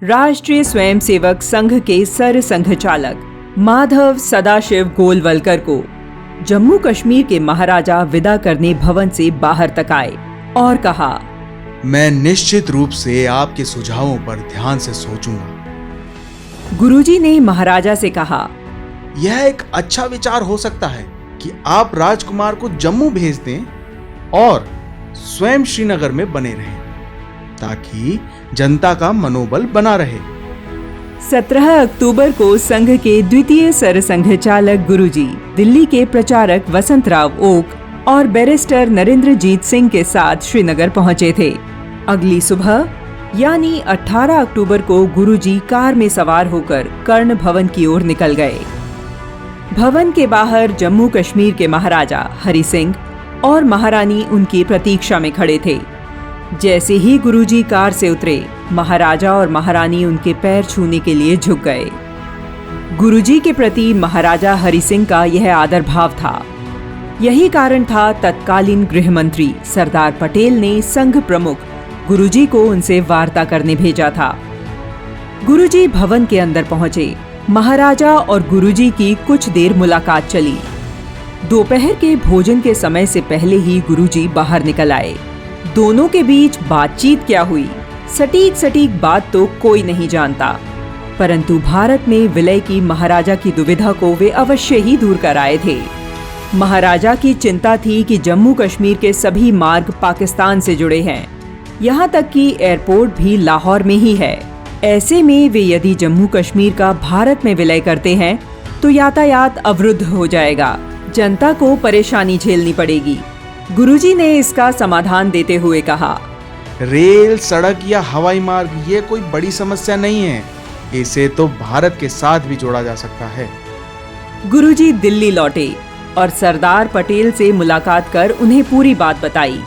राष्ट्रीय स्वयंसेवक संघ के सर संघचालक माधव सदाशिव गोलवलकर को जम्मू कश्मीर के महाराजा विदा करने भवन से बाहर तक आए और कहा, मैं निश्चित रूप से आपके सुझावों पर ध्यान से सोचूंगा। गुरुजी ने महाराजा से कहा, यह एक अच्छा विचार हो सकता है कि आप राजकुमार को जम्मू भेज दें और स्वयं श्रीनगर में बने रहें ताकि जनता का मनोबल बना रहे। 17 अक्टूबर को संघ के द्वितीय सरसंघचालक गुरुजी दिल्ली के प्रचारक वसंतराव ओक और बैरिस्टर नरेंद्रजीत सिंह के साथ श्रीनगर पहुंचे थे। अगली सुबह यानी 18 अक्टूबर को गुरुजी कार में सवार होकर कर्ण भवन की ओर निकल गए। भवन के बाहर जम्मू कश्मीर के महाराजा हरि सिंह और महारानी उनकी प्रतीक्षा में खड़े थे। जैसे ही गुरुजी कार से उतरे, महाराजा और महारानी उनके पैर छूने के लिए झुक गए। गुरुजी के प्रति महाराजा हरि सिंह का यह आदर भाव था। यही कारण था तत्कालीन गृह मंत्री सरदार पटेल ने संघ प्रमुख गुरुजी को उनसे वार्ता करने भेजा था। गुरुजी भवन के अंदर पहुंचे। महाराजा और गुरुजी की कुछ देर मुलाकात चली। दोपहर के भोजन के समय से पहले ही गुरुजी बाहर निकल आए। दोनों के बीच बातचीत क्या हुई, सटीक बात तो कोई नहीं जानता, परंतु भारत में विलय की महाराजा की दुविधा को वे अवश्य ही दूर कर आए थे। महाराजा की चिंता थी कि जम्मू कश्मीर के सभी मार्ग पाकिस्तान से जुड़े हैं, यहाँ तक कि एयरपोर्ट भी लाहौर में ही है। ऐसे में वे यदि जम्मू कश्मीर का भारत में विलय करते हैं तो यातायात अवरुद्ध हो जाएगा, जनता को परेशानी झेलनी पड़ेगी। गुरुजी ने इसका समाधान देते हुए कहा, रेल, सड़क या हवाई मार्ग ये कोई बड़ी समस्या नहीं है, इसे तो भारत के साथ भी जोड़ा जा सकता है। गुरुजी दिल्ली लौटे और सरदार पटेल से मुलाकात कर उन्हें पूरी बात बताई।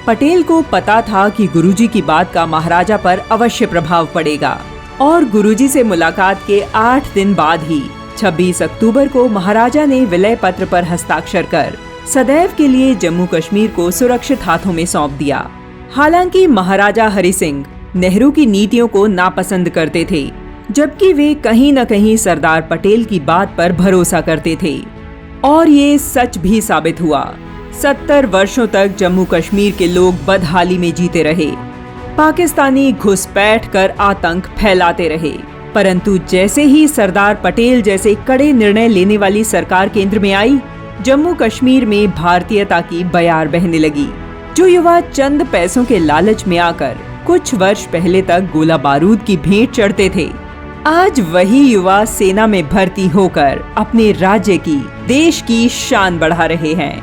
पटेल को पता था कि गुरुजी की बात का महाराजा पर अवश्य प्रभाव पड़ेगा और गुरुजी से मुलाकात के 8 दिन बाद ही 26 अक्टूबर को महाराजा ने विलय पत्र पर हस्ताक्षर कर सदैव के लिए जम्मू कश्मीर को सुरक्षित हाथों में सौंप दिया। हालांकि महाराजा हरि सिंह नेहरू की नीतियों को नापसंद करते थे, जबकि वे कहीं न कहीं सरदार पटेल की बात पर भरोसा करते थे और ये सच भी साबित हुआ। 70 वर्षों तक जम्मू कश्मीर के लोग बदहाली में जीते रहे। पाकिस्तानी घुसपैठ कर आतंक फैलाते रहे, परंतु जैसे ही सरदार पटेल जैसे कड़े निर्णय लेने वाली सरकार केंद्र में आई, जम्मू कश्मीर में भारतीयता की बयार बहने लगी। जो युवा चंद पैसों के लालच में आकर कुछ वर्ष पहले तक गोला बारूद की भेंट चढ़ते थे, आज वही युवा सेना में भर्ती होकर अपने राज्य की, देश की शान बढ़ा रहे हैं।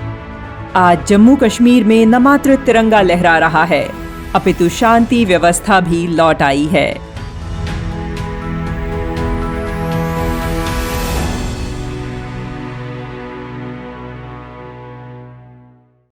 आज जम्मू कश्मीर में न मात्र तिरंगा लहरा रहा है, अपितु शांति व्यवस्था भी लौट आई है।